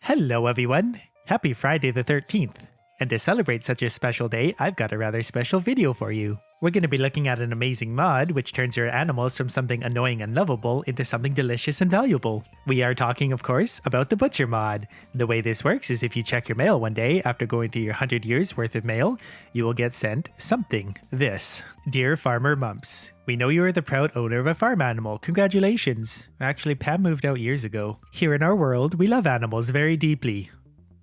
Hello, everyone! Happy Friday the 13th! And to celebrate such a special day, I've got a rather special video for you. We're going to be looking at an amazing mod which turns your animals from something annoying and lovable into something delicious and valuable. We are talking, of course, about the Butcher mod. The way this works is if you check your mail one day after going through your 100 years worth of mail, you will get sent something. This. Dear Farmer Mumps, we know you are the proud owner of a farm animal. Congratulations. Actually, Pam moved out years ago. Here in our world, we love animals very deeply.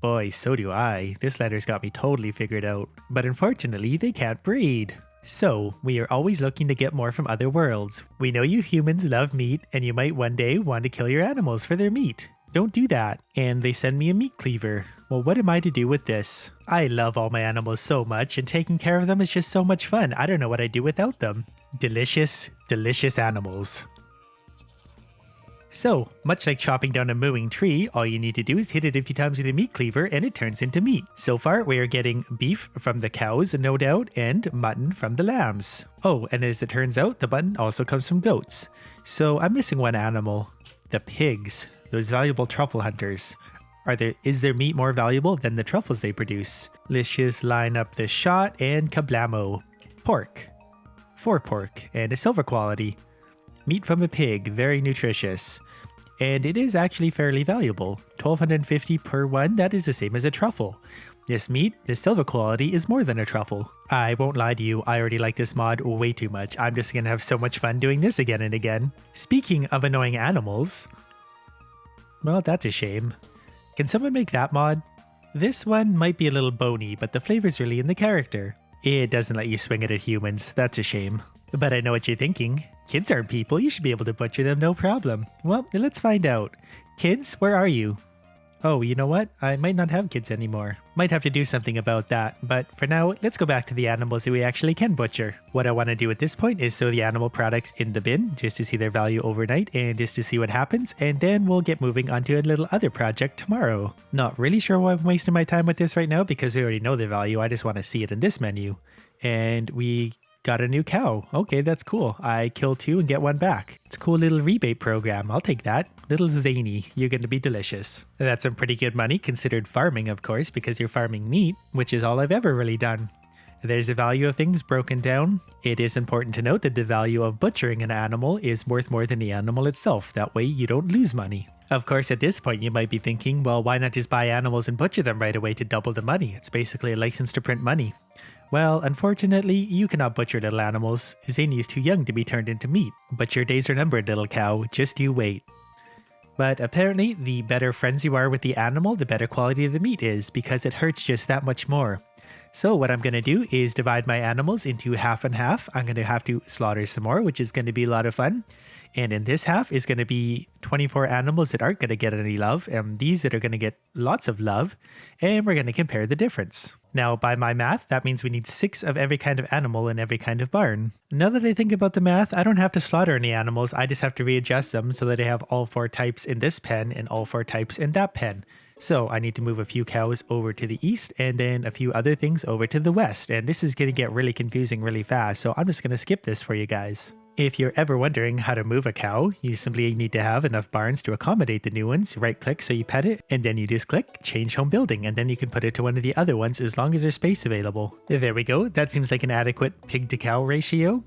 Boy, so do I. This letter's got me totally figured out. But unfortunately, they can't breed. So, we are always looking to get more from other worlds. We know you humans love meat, and you might one day want to kill your animals for their meat. Don't do that. And they send me a meat cleaver. Well, what am I to do with this? I love all my animals so much, and taking care of them is just so much fun. I don't know what I'd do without them. Delicious, delicious animals. So, much like chopping down a mooing tree, all you need to do is hit it a few times with a meat cleaver and it turns into meat. So far, we are getting beef from the cows, no doubt, and mutton from the lambs. Oh, and as it turns out, the mutton also comes from goats. So I'm missing one animal. The pigs, those valuable truffle hunters. Is their meat more valuable than the truffles they produce? Let's just line up the shot and kablamo. Pork. 4 pork and a silver quality. Meat from a pig, very nutritious. And it is actually fairly valuable. 1250 per one, that is the same as a truffle. This meat, the silver quality, is more than a truffle. I won't lie to you, I already like this mod way too much. I'm just gonna have so much fun doing this again and again. Speaking of annoying animals... well, that's a shame. Can someone make that mod? This one might be a little bony, but the flavor's really in the character. It doesn't let you swing it at humans, that's a shame. But I know what you're thinking. Kids aren't people, you should be able to butcher them no problem. Well, let's find out. Kids, where are you? Oh, you know what? I might not have kids anymore. Might have to do something about that, but for now, let's go back to the animals that we actually can butcher. What I want to do at this point is throw the animal products in the bin, just to see their value overnight and just to see what happens, and then we'll get moving on to a little other project tomorrow. Not really sure why I'm wasting my time with this right now because we already know the value, I just want to see it in this menu. And we got a new cow. Okay, that's cool. I kill 2 and get 1 back. It's a cool little rebate program. I'll take that. Little zany. You're going to be delicious. That's some pretty good money considered farming, of course, because you're farming meat, which is all I've ever really done. There's the value of things broken down. It is important to note that the value of butchering an animal is worth more than the animal itself. That way you don't lose money. Of course, at this point you might be thinking, well, why not just buy animals and butcher them right away to double the money? It's basically a license to print money. Well, unfortunately, you cannot butcher little animals. Zany is too young to be turned into meat. But your days are numbered, little cow. Just you wait. But apparently, the better friends you are with the animal, the better quality of the meat is, because it hurts just that much more. So what I'm going to do is divide my animals into half and half. I'm going to have to slaughter some more, which is going to be a lot of fun. And in this half is going to be 24 animals that aren't going to get any love, and these that are going to get lots of love, and we're going to compare the difference. Now, by my math, that means we need 6 of every kind of animal in every kind of barn. Now that I think about the math, I don't have to slaughter any animals, I just have to readjust them so that I have all 4 types in this pen and all 4 types in that pen. So I need to move a few cows over to the east and then a few other things over to the west, and this is going to get really confusing really fast, so I'm just going to skip this for you guys. If you're ever wondering how to move a cow, you simply need to have enough barns to accommodate the new ones. Right click so you pet it, and then you just click change home building, and then you can put it to one of the other ones as long as there's space available. There we go, that seems like an adequate pig to cow ratio.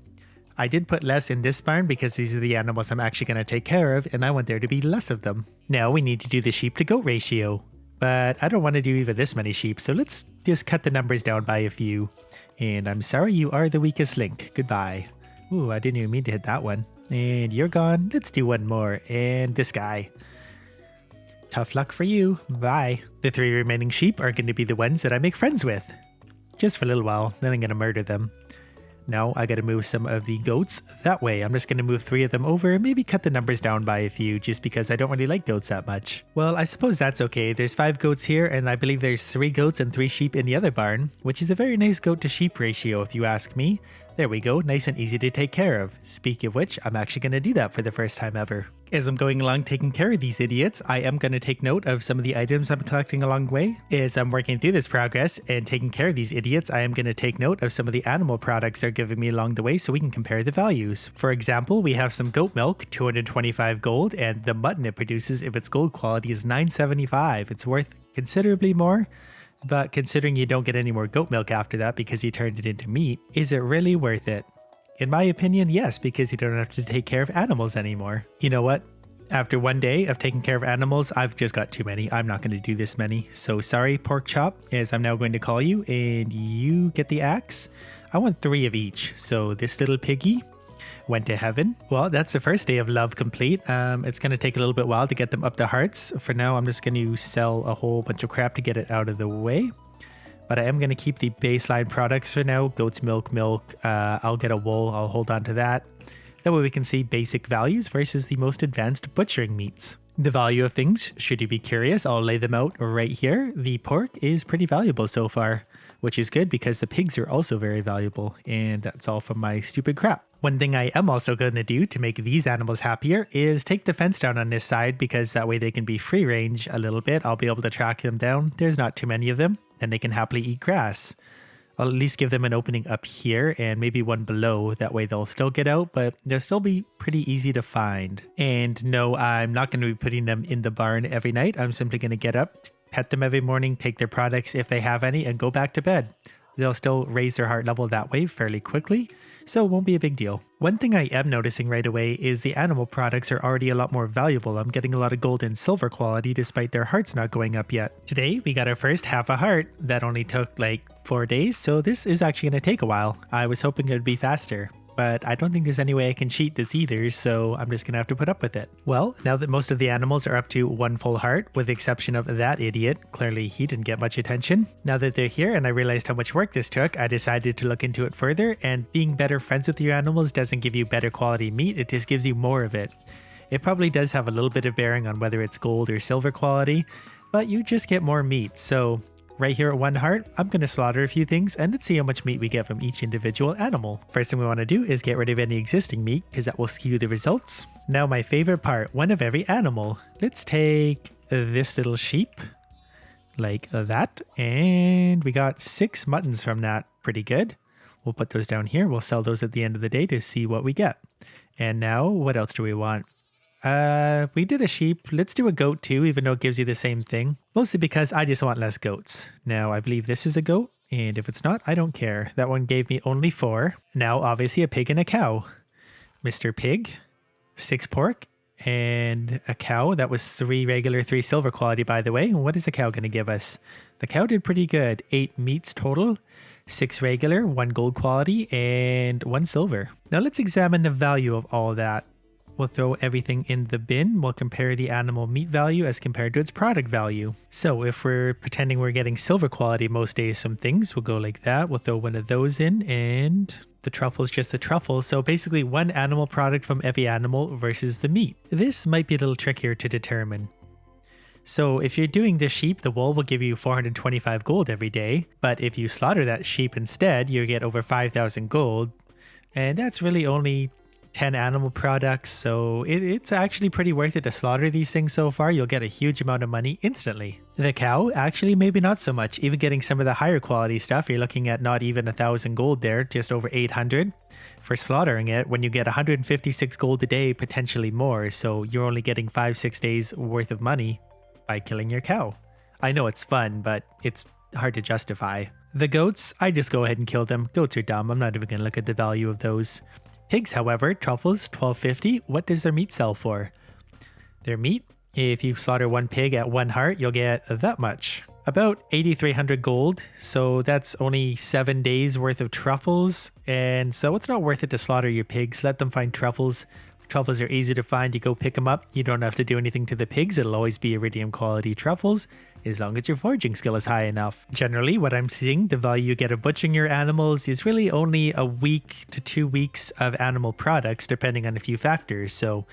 I did put less in this barn because these are the animals I'm actually going to take care of, and I want there to be less of them. Now we need to do the sheep to goat ratio, but I don't want to do even this many sheep, so let's just cut the numbers down by a few. And I'm sorry, you are the weakest link. Goodbye. Ooh, I didn't even mean to hit that one. And you're gone. Let's do one more. And this guy. Tough luck for you. Bye. The 3 remaining sheep are going to be the ones that I make friends with. Just for a little while. Then I'm going to murder them. Now I got to move some of the goats that way. I'm just going to move 3 of them over. Maybe cut the numbers down by a few just because I don't really like goats that much. Well, I suppose that's okay. There's 5 goats here and I believe there's 3 goats and 3 sheep in the other barn, which is a very nice goat to sheep ratio if you ask me. There we go, nice and easy to take care of. Speaking of which, I'm actually going to do that for the first time ever. As I'm going along taking care of these idiots, I am going to take note of some of the items I'm collecting along the way. As I'm working through this progress and taking care of these idiots, I am going to take note of some of the animal products they're giving me along the way so we can compare the values. For example, we have some goat milk, 225 gold, and the mutton it produces, if its gold quality is 975. It's worth considerably more. But considering you don't get any more goat milk after that because you turned it into meat, is it really worth it? In my opinion, yes, because you don't have to take care of animals anymore. You know what? After one day of taking care of animals, I've just got too many. I'm not going to do this many. So sorry, Pork Chop, as I'm now going to call you, and you get the axe. I want 3 of each. So this little piggy went to heaven. Well, that's the first day of love complete. It's going to take a little bit while to get them up to hearts. For now, I'm just going to sell a whole bunch of crap to get it out of the way. But I am going to keep the baseline products for now. Goat's milk. I'll get a wool. I'll hold on to that. That way we can see basic values versus the most advanced butchering meats. The value of things, should you be curious, I'll lay them out right here. The pork is pretty valuable so far, which is good because the pigs are also very valuable. And that's all from my stupid crap. One thing I am also going to do to make these animals happier is take the fence down on this side, because that way they can be free range a little bit. I'll be able to track them down. There's not too many of them, and they can happily eat grass. I'll at least give them an opening up here and maybe one below. That way they'll still get out, but they'll still be pretty easy to find. And no, I'm not going to be putting them in the barn every night. I'm simply going to get up, pet them every morning, take their products if they have any, and go back to bed. They'll still raise their heart level that way fairly quickly, so it won't be a big deal. One thing I am noticing right away is the animal products are already a lot more valuable. I'm getting a lot of gold and silver quality despite their hearts not going up yet. Today, we got our first half a heart. That only took like 4 days, so this is actually going to take a while. I was hoping it would be faster, but I don't think there's any way I can cheat this either, so I'm just going to have to put up with it. Well, now that most of the animals are up to 1 full heart, with the exception of that idiot, clearly he didn't get much attention. Now that they're here and I realized how much work this took, I decided to look into it further, and being better friends with your animals doesn't give you better quality meat, it just gives you more of it. It probably does have a little bit of bearing on whether it's gold or silver quality, but you just get more meat, so right here at 1 heart, I'm going to slaughter a few things and let's see how much meat we get from each individual animal. First thing we want to do is get rid of any existing meat because that will skew the results. Now my favorite part, 1 of every animal. Let's take this little sheep like that, and we got 6 muttons from that. Pretty good. We'll put those down here. We'll sell those at the end of the day to see what we get. And now what else do we want? We did a sheep. Let's do a goat too, even though it gives you the same thing. Mostly because I just want less goats. Now, I believe this is a goat, and if it's not, I don't care. That one gave me only 4. Now, obviously, a pig and a cow. Mr. Pig, 6 pork, and a cow. That was 3 regular, 3 silver quality, by the way. What is the cow going to give us? The cow did pretty good. 8 meats total, 6 regular, 1 gold quality, and 1 silver. Now, let's examine the value of all that. We'll throw everything in the bin. We'll compare the animal meat value as compared to its product value. So if we're pretending we're getting silver quality most days from things, we'll go like that. We'll throw one of those in, and the truffle is just a truffle. So basically 1 animal product from every animal versus the meat. This might be a little trickier to determine. So if you're doing the sheep, the wool will give you 425 gold every day. But if you slaughter that sheep instead, you get over 5,000 gold. And that's really only 10 animal products, so it's actually pretty worth it to slaughter these things so far. You'll get a huge amount of money instantly. The cow, actually maybe not so much. Even getting some of the higher quality stuff, you're looking at not even 1,000 gold there, just over 800 for slaughtering it, when you get 156 gold a day, potentially more. So you're only getting 5-6 days worth of money by killing your cow. I know it's fun, but it's hard to justify. The goats, I just go ahead and kill them. Goats are dumb. I'm not even going to look at the value of those. Pigs, however, truffles, 1250. What does their meat sell for? Their meat, if you slaughter 1 pig at 1 heart, you'll get that much. About 8,300 gold, so that's only 7 days worth of truffles, and so it's not worth it to slaughter your pigs. Let them find truffles. Truffles are easy to find. You go pick them up. You don't have to do anything to the pigs. It'll always be iridium quality truffles, as long as your foraging skill is high enough. Generally, what I'm seeing, the value you get of butchering your animals is really only a week to 2 weeks of animal products, depending on a few factors. So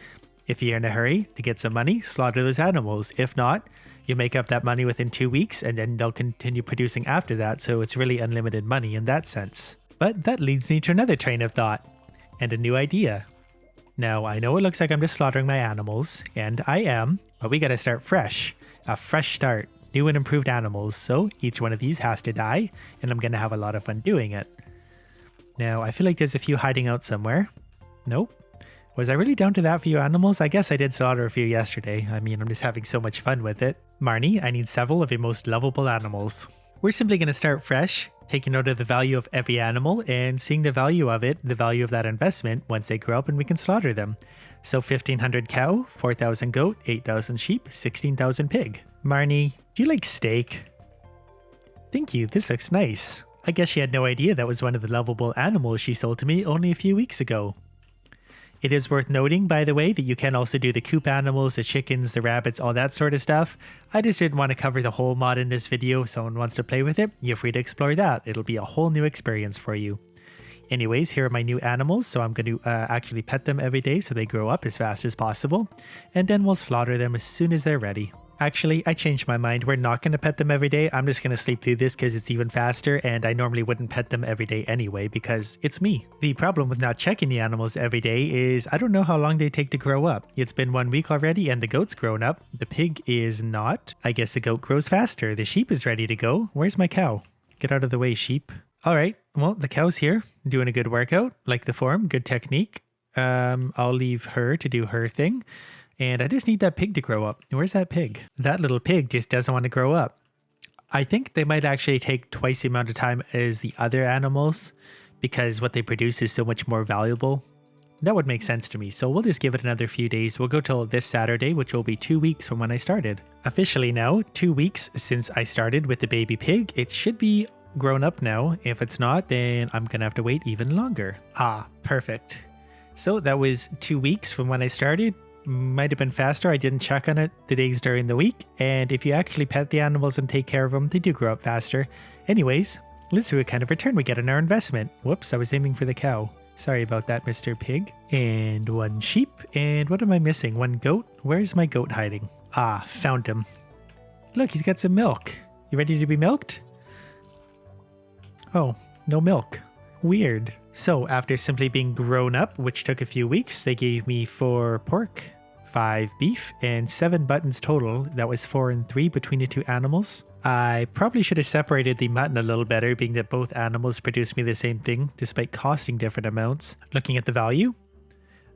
if you're in a hurry to get some money, slaughter those animals. If not, you make up that money within 2 weeks, and then they'll continue producing after that. So it's really unlimited money in that sense. But that leads me to another train of thought and a new idea. Now, I know it looks like I'm just slaughtering my animals, and I am, but we gotta start fresh. A fresh start. New and improved animals, so each one of these has to die, and I'm gonna have a lot of fun doing it. Now, I feel like there's a few hiding out somewhere. Nope. Was I really down to that few animals? I guess I did slaughter a few yesterday. I mean, I'm just having so much fun with it. Marnie, I need several of your most lovable animals. We're simply gonna start fresh, taking note of the value of every animal and seeing the value of it, the value of that investment once they grow up and we can slaughter them. So 1,500 cow, 4,000 goat, 8,000 sheep, 16,000 pig. Marnie, do you like steak? Thank you, this looks nice. I guess she had no idea that was one of the lovable animals she sold to me only a few weeks ago. It is worth noting, by the way, that you can also do the coop animals, the chickens, the rabbits, all that sort of stuff. I just didn't want to cover the whole mod in this video. If someone wants to play with it, you're free to explore that. It'll be a whole new experience for you. Anyways, here are my new animals, so I'm going to actually pet them every day so they grow up as fast as possible. And then we'll slaughter them as soon as they're ready. Actually, I changed my mind. We're not going to pet them every day. I'm just going to sleep through this because it's even faster, and I normally wouldn't pet them every day anyway because it's me. The problem with not checking the animals every day is I don't know how long they take to grow up. It's been 1 week already and the goat's grown up. The pig is not. I guess the goat grows faster. The sheep is ready to go. Where's my cow? Get out of the way, sheep. All right. Well, the cow's here doing a good workout. Like the form, good technique. I'll leave her to do her thing. And I just need that pig to grow up. Where's that pig? That little pig just doesn't want to grow up. I think they might actually take twice the amount of time as the other animals because what they produce is so much more valuable. That would make sense to me. So we'll just give it another few days. We'll go till this Saturday, which will be 2 weeks from when I started. Officially now, 2 weeks since I started with the baby pig. It should be grown up now. If it's not, then I'm going to have to wait even longer. Ah, perfect. So that was 2 weeks from when I started. Might have been faster. I didn't check on it the days during the week. And if you actually pet the animals and take care of them, they do grow up faster. Anyways, let's see what kind of return we get on our investment. Whoops, I was aiming for the cow. Sorry about that, Mr. Pig. And 1 sheep. And what am I missing? 1 goat? Where's my goat hiding? Ah, found him. Look, he's got some milk. You ready to be milked? Oh, no milk. Weird. So after simply being grown up, which took a few weeks, they gave me 4 pork, 5 beef, and 7 buttons total. That was 4 and 3 between the 2 animals. I probably should have separated the mutton a little better, being that both animals produced me the same thing, despite costing different amounts. Looking at the value,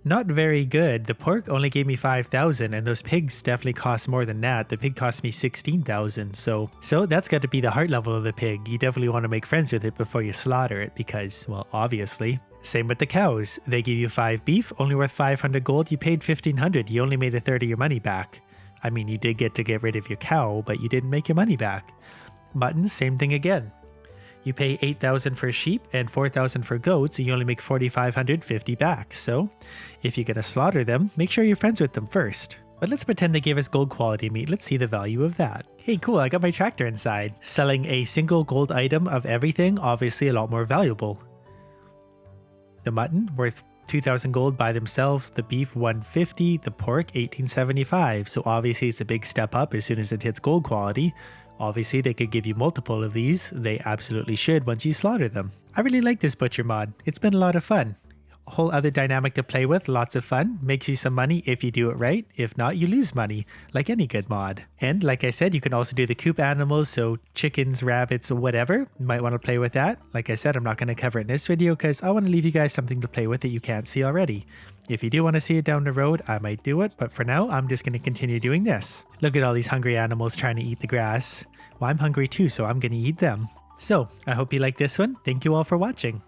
not very good. The pork only gave me 5,000, and those pigs definitely cost more than that. The pig cost me 16,000. So that's got to be the heart level of the pig. You definitely want to make friends with it before you slaughter it because, well, obviously. Same with the cows. They give you 5 beef, only worth 500 gold. You paid 1,500. You only made a third of your money back. I mean, you did get to get rid of your cow, but you didn't make your money back. Mutton, same thing again. You pay 8,000 for sheep and 4,000 for goats, and you only make 4,550 back. So if you're going to slaughter them, make sure you're friends with them first. But let's pretend they gave us gold quality meat. Let's see the value of that. Hey, cool, I got my tractor inside. Selling a single gold item of everything, obviously a lot more valuable. The mutton, worth 2,000 gold by themselves. The beef, 150. The pork, 1,875. So obviously it's a big step up as soon as it hits gold quality. Obviously, they could give you multiple of these. They absolutely should once you slaughter them. I really like this butcher mod. It's been a lot of fun. A whole other dynamic to play with, lots of fun. Makes you some money if you do it right. If not, you lose money, like any good mod. And like I said, you can also do the coop animals, so chickens, rabbits, or whatever. You might want to play with that. Like I said, I'm not going to cover it in this video because I want to leave you guys something to play with that you can't see already. If you do want to see it down the road, I might do it, but for now, I'm just going to continue doing this. Look at all these hungry animals trying to eat the grass. Well, I'm hungry too, so I'm going to eat them. So, I hope you like this one. Thank you all for watching.